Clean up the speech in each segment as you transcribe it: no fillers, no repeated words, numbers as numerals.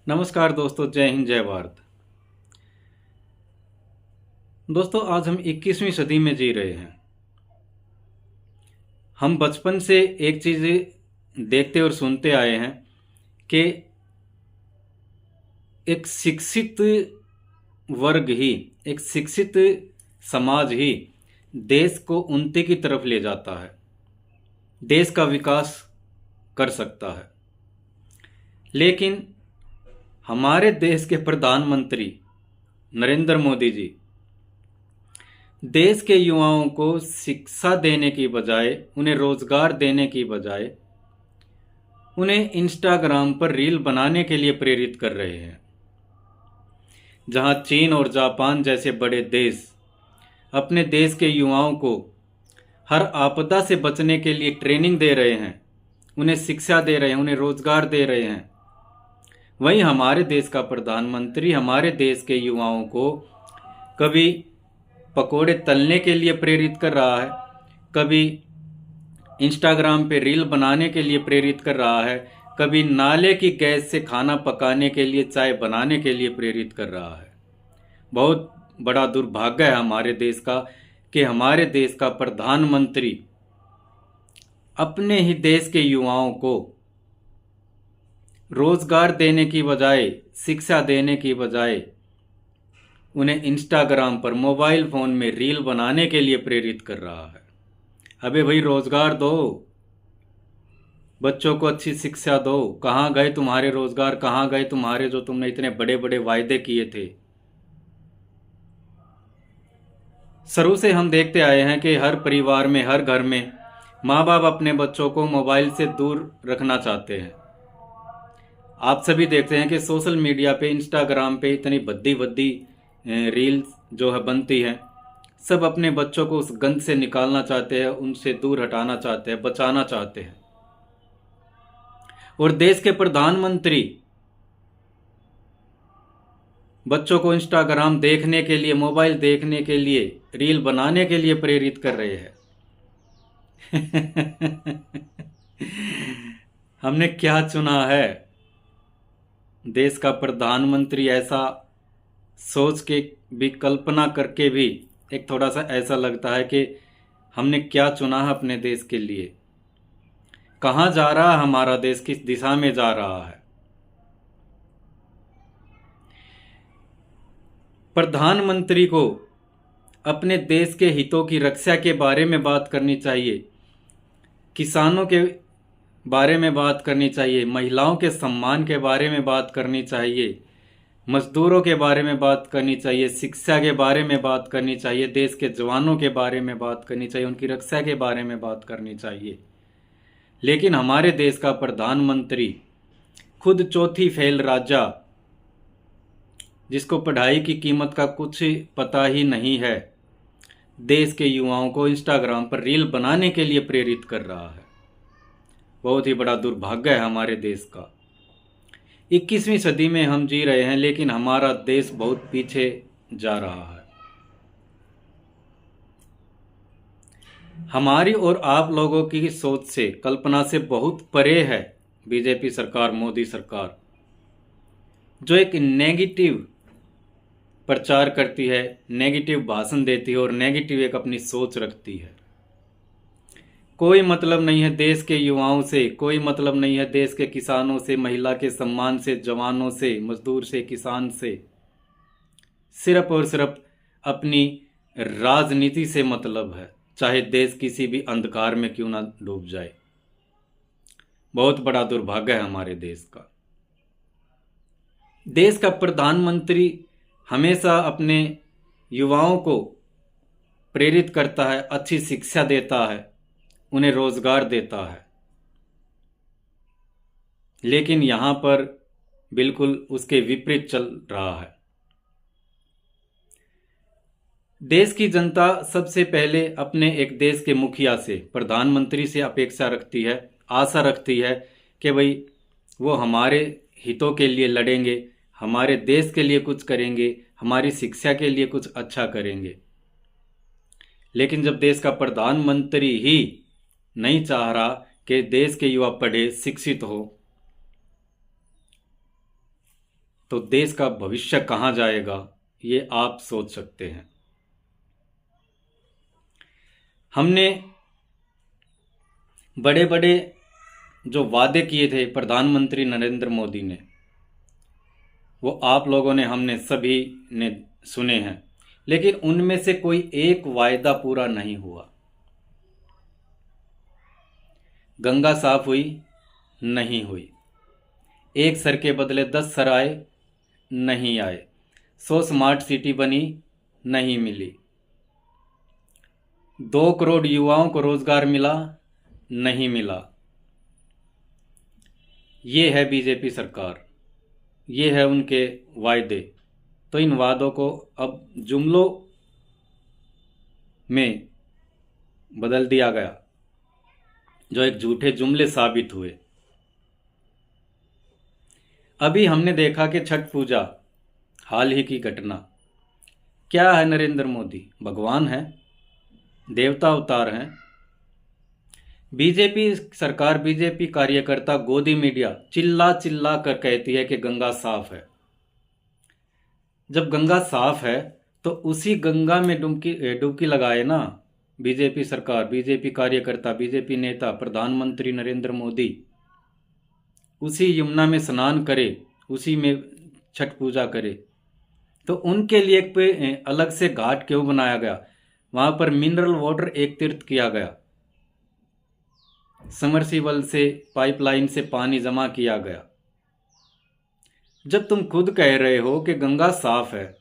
नमस्कार दोस्तों, जय हिंद जय भारत। दोस्तों, आज हम 21वीं सदी में जी रहे हैं। हम बचपन से एक चीज़ देखते और सुनते आए हैं कि एक शिक्षित वर्ग ही, एक शिक्षित समाज ही देश को उन्नति की तरफ ले जाता है, देश का विकास कर सकता है। लेकिन हमारे देश के प्रधानमंत्री नरेंद्र मोदी जी देश के युवाओं को शिक्षा देने की बजाय, उन्हें रोजगार देने की बजाय, उन्हें इंस्टाग्राम पर रील बनाने के लिए प्रेरित कर रहे हैं। जहां चीन और जापान जैसे बड़े देश अपने देश के युवाओं को हर आपदा से बचने के लिए ट्रेनिंग दे रहे हैं, उन्हें शिक्षा दे रहे हैं, उन्हें रोजगार दे रहे हैं, वहीं हमारे देश का प्रधानमंत्री हमारे देश के युवाओं को कभी पकोड़े तलने के लिए प्रेरित कर रहा है, कभी इंस्टाग्राम पे रील बनाने के लिए प्रेरित कर रहा है, कभी नाले की गैस से खाना पकाने के लिए, चाय बनाने के लिए प्रेरित कर रहा है। बहुत बड़ा दुर्भाग्य है हमारे देश का कि हमारे देश का प्रधानमंत्री अपने ही देश के युवाओं को रोजगार देने की बजाय, शिक्षा देने की बजाय, उन्हें इंस्टाग्राम पर मोबाइल फ़ोन में रील बनाने के लिए प्रेरित कर रहा है। अबे भाई, रोजगार दो, बच्चों को अच्छी शिक्षा दो। कहाँ गए तुम्हारे रोजगार, कहाँ गए तुम्हारे जो तुमने इतने बड़े बड़े वायदे किए थे। शुरू से हम देखते आए हैं कि हर परिवार में, हर घर में माँ बाप अपने बच्चों को मोबाइल से दूर रखना चाहते हैं। आप सभी देखते हैं कि सोशल मीडिया पे, इंस्टाग्राम पे इतनी भद्दी भद्दी रील्स जो है बनती हैं। सब अपने बच्चों को उस गंद से निकालना चाहते हैं, उनसे दूर हटाना चाहते हैं, बचाना चाहते हैं। और देश के प्रधानमंत्री बच्चों को इंस्टाग्राम देखने के लिए, मोबाइल देखने के लिए, रील बनाने के लिए प्रेरित कर रहे हैं। हमने क्या चुना है? देश का प्रधानमंत्री ऐसा सोच के भी, कल्पना करके भी एक थोड़ा सा ऐसा लगता है कि हमने क्या चुना है अपने देश के लिए। कहाँ जा रहा है हमारा देश, किस दिशा में जा रहा है? प्रधानमंत्री को अपने देश के हितों की रक्षा के बारे में बात करनी चाहिए, किसानों के बारे में बात करनी चाहिए, महिलाओं के सम्मान के बारे में बात करनी चाहिए, मजदूरों के बारे में बात करनी चाहिए, शिक्षा के बारे में बात करनी चाहिए, देश के जवानों के बारे में बात करनी चाहिए, उनकी रक्षा के बारे में बात करनी चाहिए। लेकिन हमारे देश का प्रधानमंत्री खुद चौथी फेल राजा, जिसको पढ़ाई की कीमत का कुछ पता ही नहीं है, देश के युवाओं को इंस्टाग्राम पर रील बनाने के लिए प्रेरित कर रहा है। बहुत ही बड़ा दुर्भाग्य है हमारे देश का। 21वीं सदी में हम जी रहे हैं, लेकिन हमारा देश बहुत पीछे जा रहा है। हमारी और आप लोगों की सोच से, कल्पना से बहुत परे है बीजेपी सरकार, मोदी सरकार, जो एक नेगेटिव प्रचार करती है, नेगेटिव भाषण देती है और नेगेटिव एक अपनी सोच रखती है। कोई मतलब नहीं है देश के युवाओं से, कोई मतलब नहीं है देश के किसानों से, महिला के सम्मान से, जवानों से, मजदूर से, किसान से। सिर्फ और सिर्फ अपनी राजनीति से मतलब है, चाहे देश किसी भी अंधकार में क्यों ना डूब जाए। बहुत बड़ा दुर्भाग्य है हमारे देश का। देश का प्रधानमंत्री हमेशा अपने युवाओं को प्रेरित करता है, अच्छी शिक्षा देता है, उन्हें रोजगार देता है, लेकिन यहां पर बिल्कुल उसके विपरीत चल रहा है। देश की जनता सबसे पहले अपने एक देश के मुखिया से, प्रधानमंत्री से अपेक्षा रखती है, आशा रखती है कि भाई वो हमारे हितों के लिए लड़ेंगे, हमारे देश के लिए कुछ करेंगे, हमारी शिक्षा के लिए कुछ अच्छा करेंगे। लेकिन जब देश का प्रधानमंत्री ही नहीं चाह रहा कि देश के युवा पढ़े, शिक्षित हो, तो देश का भविष्य कहाँ जाएगा, ये आप सोच सकते हैं। हमने बड़े बड़े जो वादे किए थे प्रधानमंत्री नरेंद्र मोदी ने, वो आप लोगों ने, हमने सभी ने सुने हैं, लेकिन उनमें से कोई एक वायदा पूरा नहीं हुआ। गंगा साफ हुई? नहीं हुई। एक सर के बदले 10 सर आए? नहीं आए। 100 स्मार्ट सिटी बनी? नहीं मिली। 2 करोड़ युवाओं को रोजगार मिला? नहीं मिला। ये है बीजेपी सरकार, ये है उनके वायदे। तो इन वादों को अब जुमलों में बदल दिया गया, जो एक झूठे जुमले साबित हुए। अभी हमने देखा कि छठ पूजा, हाल ही की घटना, क्या है नरेंद्र मोदी? भगवान है, देवता अवतार हैं। बीजेपी सरकार, बीजेपी कार्यकर्ता, गोदी मीडिया चिल्ला चिल्ला कर कहती है कि गंगा साफ है। जब गंगा साफ है तो उसी गंगा में डुबकी लगाए ना बीजेपी सरकार, बीजेपी कार्यकर्ता, बीजेपी नेता, प्रधानमंत्री नरेंद्र मोदी। उसी यमुना में स्नान करे, उसी में छठ पूजा करे। तो उनके लिए एक अलग से घाट क्यों बनाया गया? वहां पर मिनरल वाटर एक तीर्थ किया गया, समरसीबल से, पाइपलाइन से पानी जमा किया गया। जब तुम खुद कह रहे हो कि गंगा साफ है,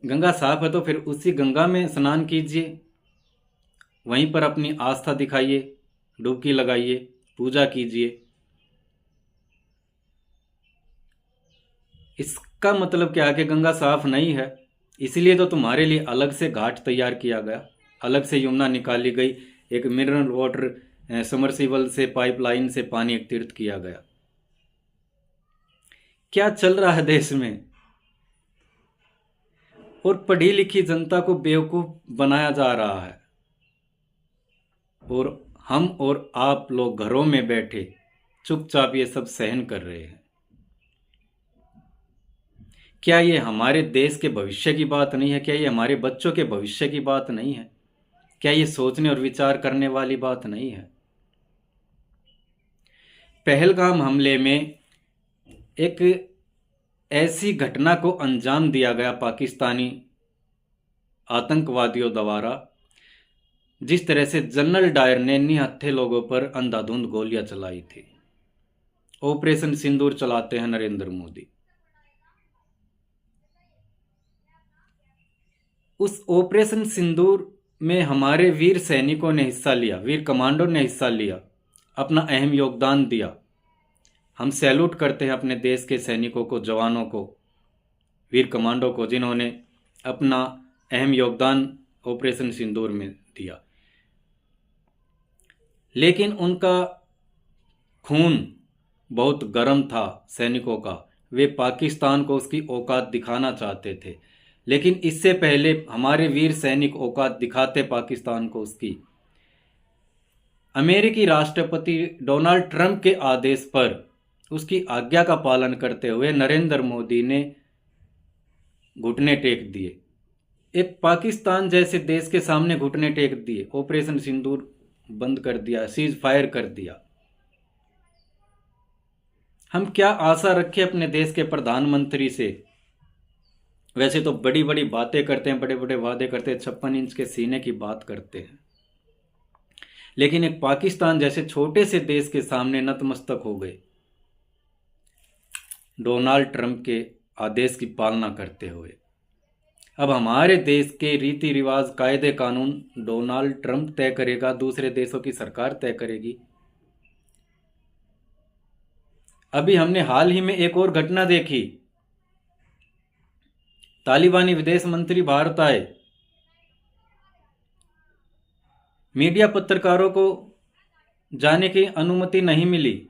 गंगा साफ है, तो फिर उसी गंगा में स्नान कीजिए, वहीं पर अपनी आस्था दिखाइए, डुबकी लगाइए, पूजा कीजिए। इसका मतलब क्या है कि गंगा साफ नहीं है, इसलिए तो तुम्हारे लिए अलग से घाट तैयार किया गया, अलग से यमुना निकाली गई, एक मिनरल वाटर समरसीबल से, पाइपलाइन से पानी एक तीर्थ किया गया। क्या चल रहा है देश में? और पढ़ी लिखी जनता को बेवकूफ बनाया जा रहा है, और हम और आप लोग घरों में बैठे चुपचाप ये सब सहन कर रहे हैं। क्या ये हमारे देश के भविष्य की बात नहीं है? क्या ये हमारे बच्चों के भविष्य की बात नहीं है? क्या ये सोचने और विचार करने वाली बात नहीं है? पहलगाम हमले में एक ऐसी घटना को अंजाम दिया गया पाकिस्तानी आतंकवादियों द्वारा, जिस तरह से जनरल डायर ने निहत्थे लोगों पर अंधाधुंध गोलियां चलाई थी। ऑपरेशन सिंदूर चलाते हैं नरेंद्र मोदी। उस ऑपरेशन सिंदूर में हमारे वीर सैनिकों ने हिस्सा लिया, वीर कमांडो ने हिस्सा लिया, अपना अहम योगदान दिया। हम सैल्यूट करते हैं अपने देश के सैनिकों को, जवानों को, वीर कमांडो को, जिन्होंने अपना अहम योगदान ऑपरेशन सिंदूर में दिया। लेकिन उनका खून बहुत गर्म था सैनिकों का, वे पाकिस्तान को उसकी औकात दिखाना चाहते थे। लेकिन इससे पहले हमारे वीर सैनिक औकात दिखाते पाकिस्तान को उसकी, अमेरिकी राष्ट्रपति डोनाल्ड ट्रंप के आदेश पर, उसकी आज्ञा का पालन करते हुए नरेंद्र मोदी ने घुटने टेक दिए। एक पाकिस्तान जैसे देश के सामने घुटने टेक दिए, ऑपरेशन सिंदूर बंद कर दिया, सीज फायर कर दिया। हम क्या आशा रखें अपने देश के प्रधानमंत्री से? वैसे तो बड़ी बड़ी बातें करते हैं, बड़े बड़े वादे करते हैं, 56 इंच के सीने की बात करते हैं, लेकिन एक पाकिस्तान जैसे छोटे से देश के सामने नतमस्तक हो गए, डोनाल्ड ट्रंप के आदेश की पालना करते हुए। अब हमारे देश के रीति रिवाज, कायदे कानून डोनाल्ड ट्रंप तय करेगा, दूसरे देशों की सरकार तय करेगी। अभी हमने हाल ही में एक और घटना देखी, तालिबानी विदेश मंत्री भारत आए, मीडिया पत्रकारों को जाने की अनुमति नहीं मिली,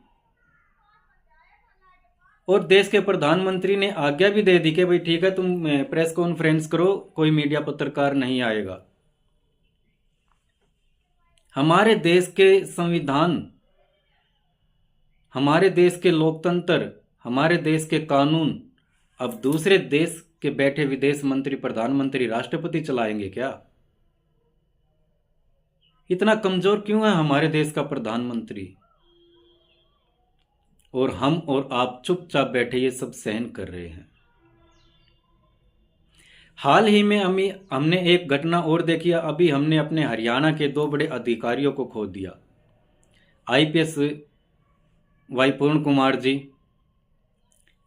और देश के प्रधानमंत्री ने आज्ञा भी दे दी कि भाई ठीक है, तुम प्रेस कॉन्फ्रेंस करो, कोई मीडिया पत्रकार नहीं आएगा। हमारे देश के संविधान, हमारे देश के लोकतंत्र, हमारे देश के कानून अब दूसरे देश के बैठे विदेश मंत्री, प्रधानमंत्री, राष्ट्रपति चलाएंगे क्या? इतना कमजोर क्यों है हमारे देश का प्रधानमंत्री? और हम और आप चुपचाप बैठे ये सब सहन कर रहे हैं। हाल ही में हमने एक घटना और देखी। अभी हमने अपने हरियाणा के 2 बड़े अधिकारियों को खो दिया। आईपीएस वाई पूर्ण कुमार जी,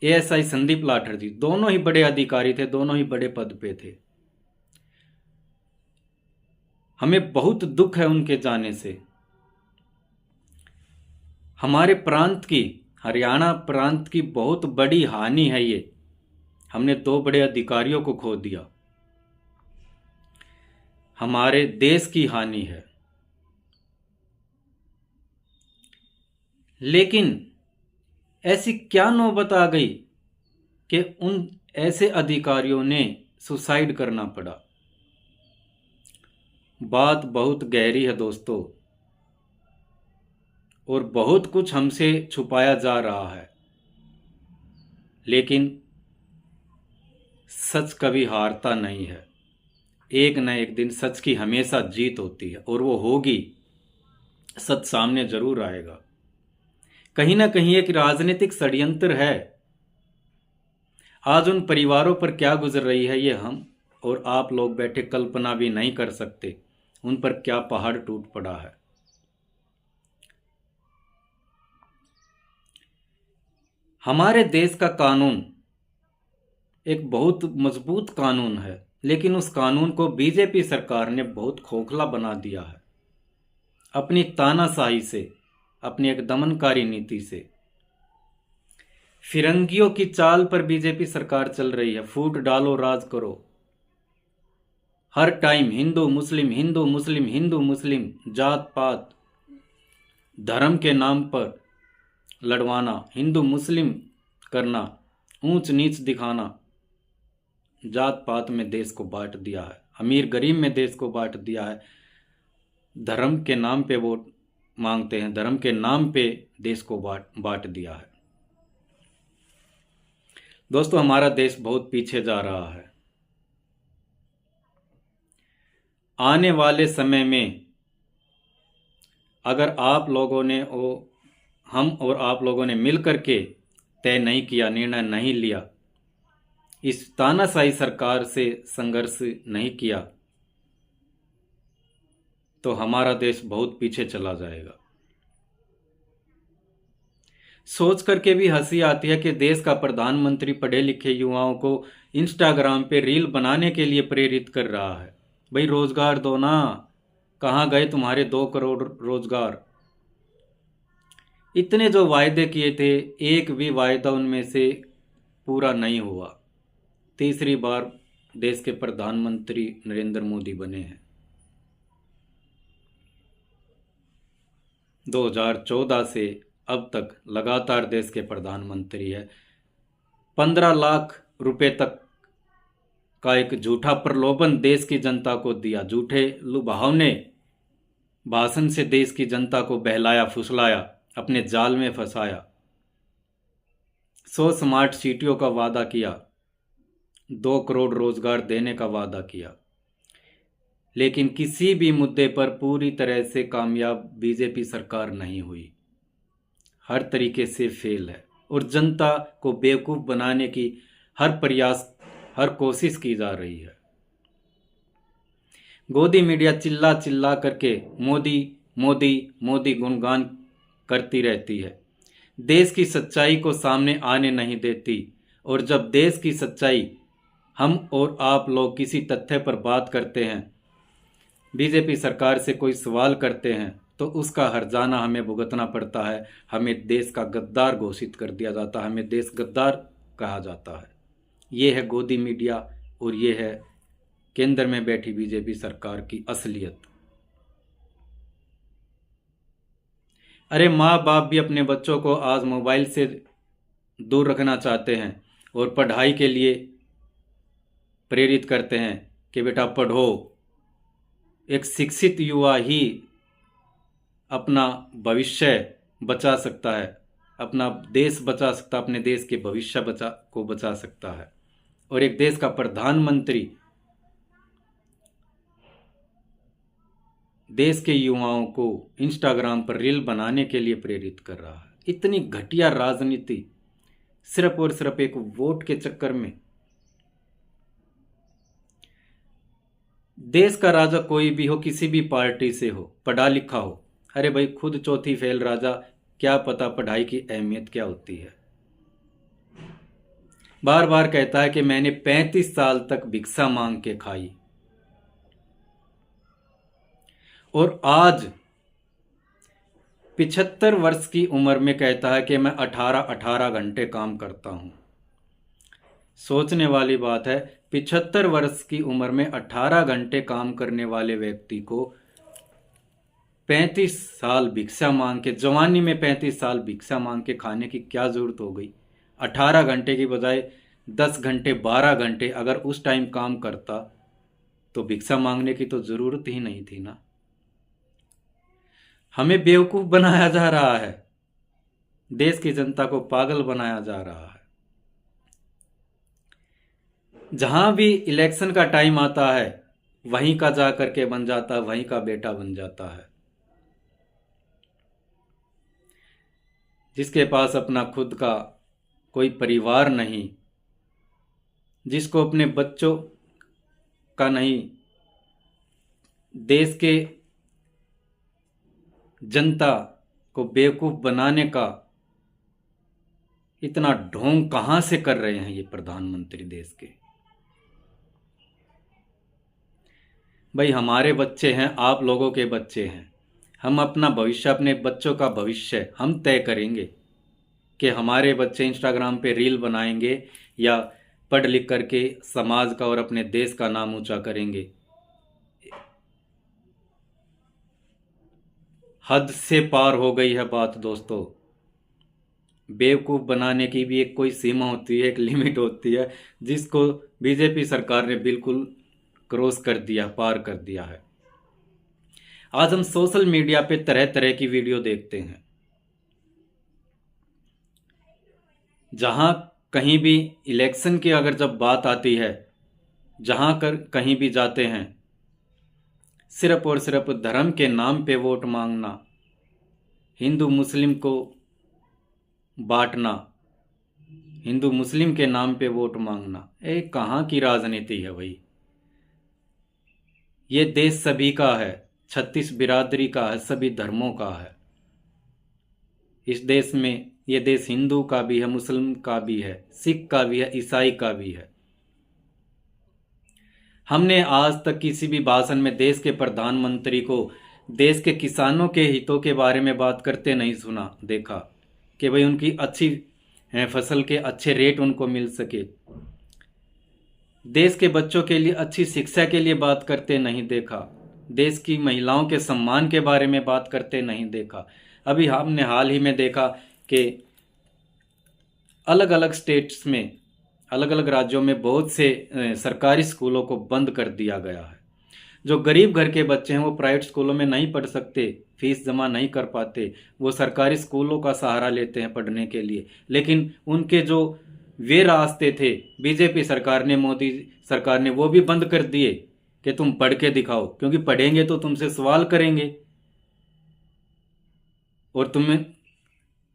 एएसआई संदीप लाठर जी, दोनों ही बड़े अधिकारी थे, दोनों ही बड़े पद पे थे। हमें बहुत दुख है उनके जाने से। हमारे प्रांत की, हरियाणा प्रांत की बहुत बड़ी हानि है ये। हमने 2 बड़े अधिकारियों को खो दिया। हमारे देश की हानि है। लेकिन ऐसी क्या नौबत आ गई कि उन ऐसे अधिकारियों ने सुसाइड करना पड़ा? बात बहुत गहरी है दोस्तों, और बहुत कुछ हमसे छुपाया जा रहा है। लेकिन सच कभी हारता नहीं है। एक न एक दिन सच की हमेशा जीत होती है, और वो होगी। सच सामने जरूर आएगा। कहीं ना कहीं एक राजनीतिक षड्यंत्र है। आज उन परिवारों पर क्या गुजर रही है, ये हम और आप लोग बैठे कल्पना भी नहीं कर सकते। उन पर क्या पहाड़ टूट पड़ा है। हमारे देश का कानून एक बहुत मजबूत कानून है, लेकिन उस कानून को बीजेपी सरकार ने बहुत खोखला बना दिया है अपनी तानाशाही से, अपनी एक दमनकारी नीति से। फिरंगियों की चाल पर बीजेपी सरकार चल रही है। फूट डालो, राज करो। हर टाइम हिंदू मुस्लिम, हिंदू मुस्लिम, हिंदू मुस्लिम, जात पात धर्म के नाम पर लड़वाना, हिंदू मुस्लिम करना, ऊंच नीच दिखाना, जात पात में देश को बांट दिया है। अमीर गरीब में देश को बांट दिया है। धर्म के नाम पे वोट मांगते हैं, धर्म के नाम पे देश को बांट दिया है। दोस्तों, हमारा देश बहुत पीछे जा रहा है। आने वाले समय में अगर आप लोगों ने हम और आप लोगों ने मिलकर के तय नहीं किया, निर्णय नहीं लिया, इस तानाशाही सरकार से संघर्ष नहीं किया, तो हमारा देश बहुत पीछे चला जाएगा। सोच करके भी हंसी आती है कि देश का प्रधानमंत्री पढ़े लिखे युवाओं को इंस्टाग्राम पे रील बनाने के लिए प्रेरित कर रहा है। भाई रोजगार दो ना, कहाँ गए तुम्हारे 2 करोड़ रोजगार? इतने जो वायदे किए थे, एक भी वायदा उनमें से पूरा नहीं हुआ। तीसरी बार देश के प्रधानमंत्री नरेंद्र मोदी बने हैं। 2014 से अब तक लगातार देश के प्रधानमंत्री है। 15 लाख रुपए तक का एक झूठा प्रलोभन देश की जनता को दिया। झूठे लुभावने भाषण से देश की जनता को बहलाया, फुसलाया, अपने जाल में फंसाया। 100 स्मार्ट सिटियों का वादा किया, 2 करोड़ रोजगार देने का वादा किया, लेकिन किसी भी मुद्दे पर पूरी तरह से कामयाब बीजेपी सरकार नहीं हुई। हर तरीके से फेल है, और जनता को बेवकूफ़ बनाने की हर प्रयास, हर कोशिश की जा रही है। गोदी मीडिया चिल्ला चिल्ला करके मोदी मोदी मोदी गुणगान करती रहती है, देश की सच्चाई को सामने आने नहीं देती। और जब देश की सच्चाई हम और आप लोग किसी तथ्य पर बात करते हैं, बीजेपी सरकार से कोई सवाल करते हैं, तो उसका हर्जाना हमें भुगतना पड़ता है। हमें देश का गद्दार घोषित कर दिया जाता है, हमें देश गद्दार कहा जाता है। ये है गोदी मीडिया, और ये है केंद्र में बैठी बीजेपी सरकार की असलियत। अरे माँ बाप भी अपने बच्चों को आज मोबाइल से दूर रखना चाहते हैं और पढ़ाई के लिए प्रेरित करते हैं कि बेटा पढ़ो। एक शिक्षित युवा ही अपना भविष्य बचा सकता है। अपना देश बचा सकता, अपने देश के भविष्य को बचा सकता है। और एक देश का प्रधानमंत्री देश के युवाओं को इंस्टाग्राम पर रील बनाने के लिए प्रेरित कर रहा है। इतनी घटिया राजनीति सिर्फ और सिर्फ एक वोट के चक्कर में। देश का राजा कोई भी हो, किसी भी पार्टी से हो, पढ़ा लिखा हो, अरे भाई खुद चौथी फेल राजा, क्या पता पढ़ाई की अहमियत क्या होती है। बार बार कहता है कि मैंने 35 साल तक भिक्षा मांग के खाई, और आज 75 वर्ष की उम्र में कहता है कि मैं 18 घंटे काम करता हूं। सोचने वाली बात है, 75 वर्ष की उम्र में 18 घंटे काम करने वाले व्यक्ति को 35 साल भिक्षा मांग के, जवानी में 35 साल भिक्षा मांग के खाने की क्या जरूरत हो गई। 18 घंटे की बजाय 10 घंटे 12 घंटे अगर उस टाइम काम करता तो भिक्षा मांगने की तो जरूरत ही नहीं थी ना। हमें बेवकूफ बनाया जा रहा है, देश की जनता को पागल बनाया जा रहा है। जहां भी इलेक्शन का टाइम आता है वहीं का जा करके बन जाता है, वहीं का बेटा बन जाता है। जिसके पास अपना खुद का कोई परिवार नहीं, जिसको अपने बच्चों का नहीं, देश के जनता को बेवकूफ बनाने का इतना ढोंग कहां से कर रहे हैं ये प्रधानमंत्री देश के। भाई हमारे बच्चे हैं, आप लोगों के बच्चे हैं, हम अपना भविष्य, अपने बच्चों का भविष्य हम तय करेंगे कि हमारे बच्चे इंस्टाग्राम पे रील बनाएंगे या पढ़ लिख करके समाज का और अपने देश का नाम ऊंचा करेंगे। हद से पार हो गई है बात दोस्तों। बेवकूफ बनाने की भी एक कोई सीमा होती है, एक लिमिट होती है, जिसको बीजेपी सरकार ने बिल्कुल क्रॉस कर दिया, पार कर दिया है। आज हम सोशल मीडिया पे तरह तरह की वीडियो देखते हैं, जहां कहीं भी इलेक्शन की अगर जब बात आती है, जहां कहीं भी जाते हैं, सिर्फ और सिर्फ धर्म के नाम पे वोट मांगना, हिंदू मुस्लिम को बांटना, हिंदू मुस्लिम के नाम पे वोट मांगना, ये कहाँ की राजनीति है भाई। ये देश सभी का है, 36 बिरादरी का है, सभी धर्मों का है। इस देश में ये देश हिंदू का भी है, मुस्लिम का भी है, सिख का भी है, ईसाई का भी है। हमने आज तक किसी भी भाषण में देश के प्रधानमंत्री को देश के किसानों के हितों के बारे में बात करते नहीं सुना, देखा कि भाई उनकी अच्छी फसल के अच्छे रेट उनको मिल सके, देश के बच्चों के लिए अच्छी शिक्षा के लिए बात करते नहीं देखा, देश की महिलाओं के सम्मान के बारे में बात करते नहीं देखा। अभी हमने हाल ही में देखा कि अलग अलग स्टेट्स में, अलग अलग राज्यों में बहुत से सरकारी स्कूलों को बंद कर दिया गया है। जो गरीब घर के बच्चे हैं वो प्राइवेट स्कूलों में नहीं पढ़ सकते, फीस जमा नहीं कर पाते, वो सरकारी स्कूलों का सहारा लेते हैं पढ़ने के लिए। लेकिन उनके जो वे रास्ते थे बीजेपी सरकार ने, मोदी सरकार ने वो भी बंद कर दिए कि तुम पढ़ के दिखाओ, क्योंकि पढ़ेंगे तो तुमसे सवाल करेंगे और तुम्हें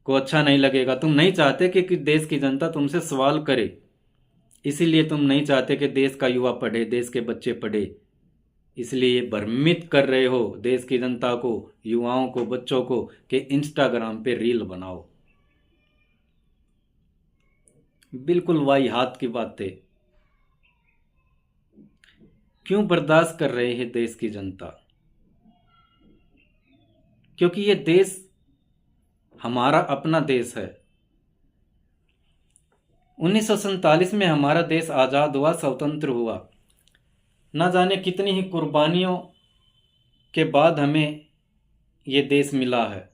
को अच्छा नहीं लगेगा। तुम नहीं चाहते कि देश की जनता तुमसे सवाल करे, इसीलिए तुम नहीं चाहते कि देश का युवा पढ़े, देश के बच्चे पढ़े, इसलिए भ्रमित कर रहे हो देश की जनता को, युवाओं को, बच्चों को कि इंस्टाग्राम पे रील बनाओ। बिल्कुल वाहियात की बातें। क्यों बर्दाश्त कर रहे हैं देश की जनता? क्योंकि ये देश हमारा अपना देश है। 1947 में हमारा देश आज़ाद हुआ, स्वतंत्र हुआ। ना जाने कितनी ही कुर्बानियों के बाद हमें ये देश मिला है।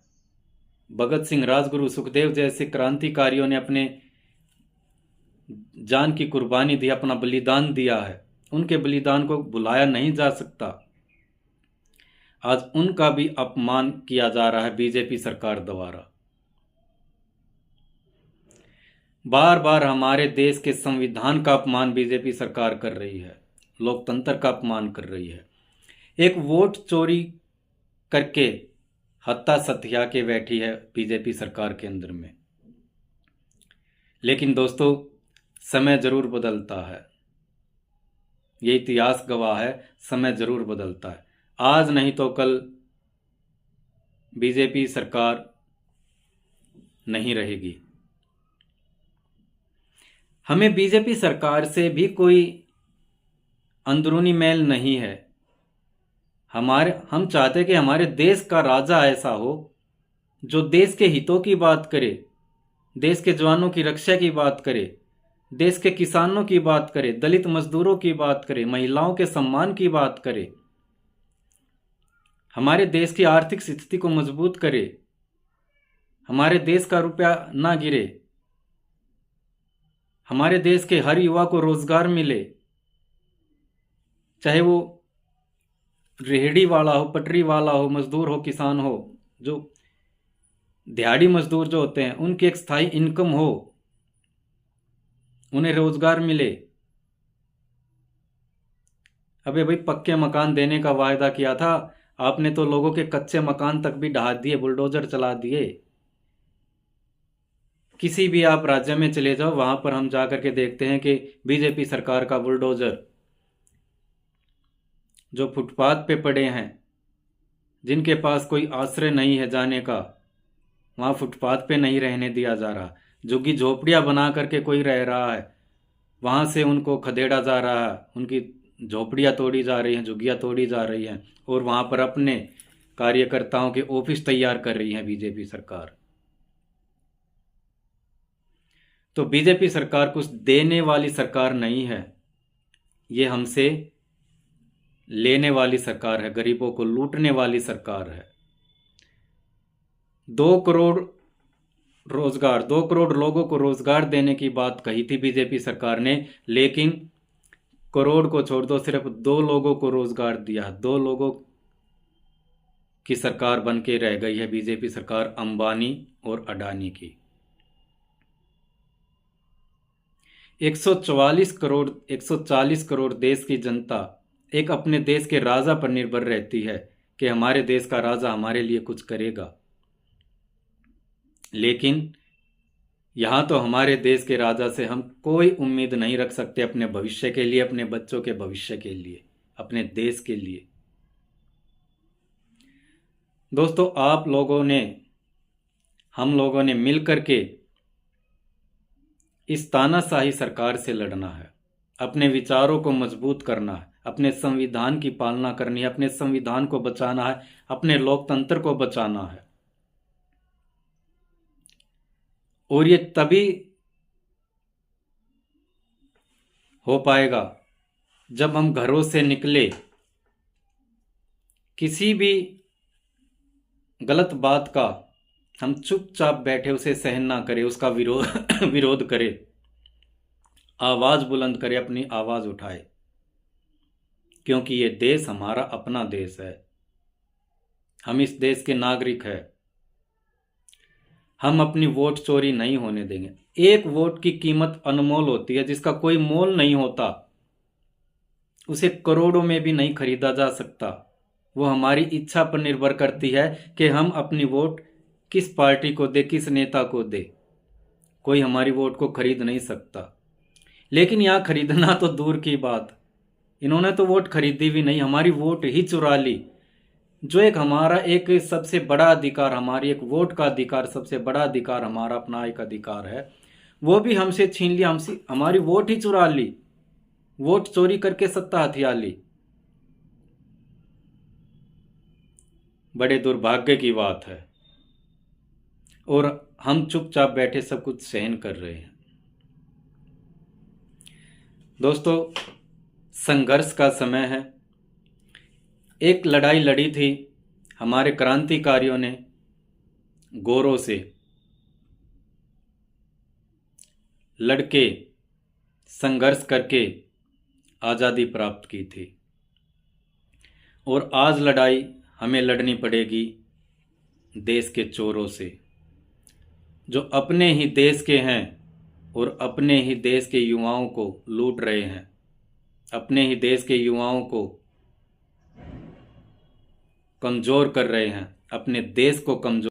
भगत सिंह, राजगुरु, सुखदेव जैसे क्रांतिकारियों ने अपने जान की कुर्बानी दी, अपना बलिदान दिया है। उनके बलिदान को भुलाया नहीं जा सकता। आज उनका भी अपमान किया जा रहा है बीजेपी सरकार द्वारा। बार बार हमारे देश के संविधान का अपमान बीजेपी सरकार कर रही है, लोकतंत्र का अपमान कर रही है। एक वोट चोरी करके हत्या सत्या के बैठी है बीजेपी सरकार के अंदर में। लेकिन दोस्तों, समय जरूर बदलता है, ये इतिहास गवाह है, समय जरूर बदलता है। आज नहीं तो कल बीजेपी सरकार नहीं रहेगी। हमें बीजेपी सरकार से भी कोई अंदरूनी मेल नहीं है। हम चाहते कि हमारे देश का राजा ऐसा हो जो देश के हितों की बात करे, देश के जवानों की रक्षा की बात करे, देश के किसानों की बात करे, दलित मजदूरों की बात करे, महिलाओं के सम्मान की बात करे, हमारे देश की आर्थिक स्थिति को मजबूत करे, हमारे देश का रुपया ना गिरे, हमारे देश के हर युवा को रोजगार मिले, चाहे वो रेहड़ी वाला हो, पटरी वाला हो, मजदूर हो, किसान हो, जो दिहाड़ी मजदूर जो होते हैं उनकी एक स्थायी इनकम हो, उन्हें रोजगार मिले। अबे भाई, पक्के मकान देने का वायदा किया था आपने, तो लोगों के कच्चे मकान तक भी ढहा दिए, बुलडोजर चला दिए। किसी भी आप राज्य में चले जाओ, वहां पर हम जाकर के देखते हैं कि बीजेपी सरकार का बुलडोजर जो फुटपाथ पे पड़े हैं, जिनके पास कोई आश्रय नहीं है जाने का, वहां फुटपाथ पे नहीं रहने दिया जा रहा। झुग्गी झोपड़ियां बना करके कोई रह रहा है, वहां से उनको खदेड़ा जा रहा है, उनकी झोपड़ियां तोड़ी जा रही हैं, झुग्गियां तोड़ी जा रही हैं, और वहां पर अपने कार्यकर्ताओं के ऑफिस तैयार कर रही है बीजेपी सरकार। तो बीजेपी सरकार कुछ देने वाली सरकार नहीं है, ये हमसे लेने वाली सरकार है, गरीबों को लूटने वाली सरकार है। 2 करोड़ लोगों को रोजगार देने की बात कही थी बीजेपी सरकार ने, लेकिन करोड़ को छोड़ दो, सिर्फ 2 लोगों को रोजगार दिया। 2 लोगों की सरकार बन के रह गई है बीजेपी सरकार, अंबानी और अडानी की। 140 करोड़ देश की जनता एक अपने देश के राजा पर निर्भर रहती है कि हमारे देश का राजा हमारे लिए कुछ करेगा। लेकिन यहां तो हमारे देश के राजा से हम कोई उम्मीद नहीं रख सकते अपने भविष्य के लिए, अपने बच्चों के भविष्य के लिए, अपने देश के लिए। दोस्तों, हम लोगों ने मिलकर के इस तानाशाही सरकार से लड़ना है, अपने विचारों को मजबूत करना है, अपने संविधान की पालना करनी है, अपने संविधान को बचाना है, अपने लोकतंत्र को बचाना है। और ये तभी हो पाएगा जब हम घरों से निकले, किसी भी गलत बात का हम चुपचाप बैठे उसे सहन ना करें, उसका विरोध करें, आवाज बुलंद करें, अपनी आवाज उठाए, क्योंकि ये देश हमारा अपना देश है, हम इस देश के नागरिक हैं। हम अपनी वोट चोरी नहीं होने देंगे। एक वोट की कीमत अनमोल होती है, जिसका कोई मोल नहीं होता, उसे करोड़ों में भी नहीं खरीदा जा सकता। वो हमारी इच्छा पर निर्भर करती है कि हम अपनी वोट किस पार्टी को दे, किस नेता को दे। कोई हमारी वोट को खरीद नहीं सकता। लेकिन यहाँ खरीदना तो दूर की बात, इन्होंने तो वोट खरीदी भी नहीं, हमारी वोट ही चुरा ली। जो हमारा एक सबसे बड़ा अधिकार, हमारी एक वोट का अधिकार, सबसे बड़ा अधिकार हमारा अपना एक अधिकार है, वो भी हमसे छीन लिया, हमारी वोट ही चुरा ली, वोट चोरी करके सत्ता हथिया ली। बड़े दुर्भाग्य की बात है, और हम चुपचाप बैठे सब कुछ सहन कर रहे हैं। दोस्तों, संघर्ष का समय है। एक लड़ाई लड़ी थी हमारे क्रांतिकारियों ने गोरों से, लड़के संघर्ष करके आज़ादी प्राप्त की थी, और आज लड़ाई हमें लड़नी पड़ेगी देश के चोरों से, जो अपने ही देश के हैं और अपने ही देश के युवाओं को लूट रहे हैं, अपने ही देश के युवाओं को कमज़ोर कर रहे हैं, अपने देश को कमज़ोर